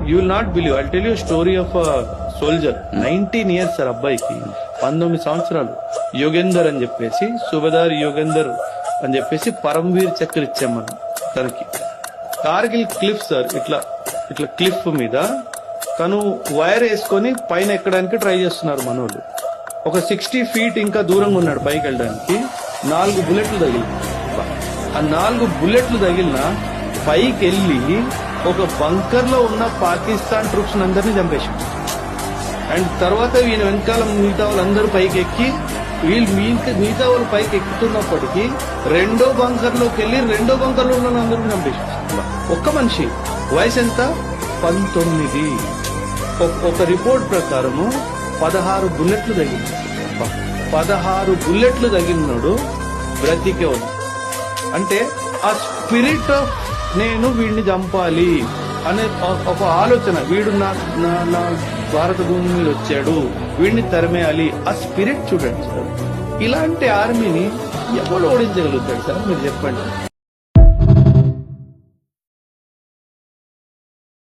You will not believe, I tell you story of soldier. 19 years sir అబ్బాయికి, 19 సంవత్సరాలు. యోగేందర్ అని చెప్పేసి, సుబేదార్ యోగేందర్ అని చెప్పేసి పరమవీర్ చక్ర ఇచ్చాం మనం తనకి. కార్గిల్ క్లిఫ్ సార్, ఇట్లా ఇట్లా క్లిఫ్ మీద తను వైర్ వేసుకొని పైన ఎక్కడానికి ట్రై చేస్తున్నారు మనోళ్ళు. ఒక 60 feet ఇంకా దూరంగా ఉన్నాడు పైకి వెళ్ళడానికి. 4 బుల్లెట్లు తగిలి, ఆ 4 బుల్లెట్లు తగిలిన పైకి వెళ్ళి ఒక బంకర్ లో ఉన్న పాకిస్తాన్ ట్రూప్స్ అందరినీ చంపేశాడు. అండ్ తర్వాత ఈయన వెనకాల మిగతా వాళ్ళందరూ పైకి ఎక్కి, వీళ్ళు మిగతా వాళ్ళు పైకి ఎక్కుతున్నప్పటికీ రెండో బంకర్ లోకి వెళ్ళి రెండో బంకర్ లో ఉన్న అందరూ చంపేశాడు. ఒక్క మనిషి వయసు ఎంత? 19. ఒక రిపోర్ట్ ప్రకారము 16 బుల్లెట్లు తగిలింది. 16 బుల్లెట్లు తగిలినాడు, బ్రతికే ఉంది. అంటే ఆ స్పిరిట్ ఆఫ్ నేను వీడిని చంపాలి అనే ఒక ఆలోచన, వీడు నా భారత భూమి మీద వచ్చాడు, వీడిని తరిమేయాలి, ఆ స్పిరిట్ చూడండి సార్. ఇలాంటి ఆర్మీని ఎవడు ఓడించగలుగుతాడు సార్, మీరు చెప్పండి.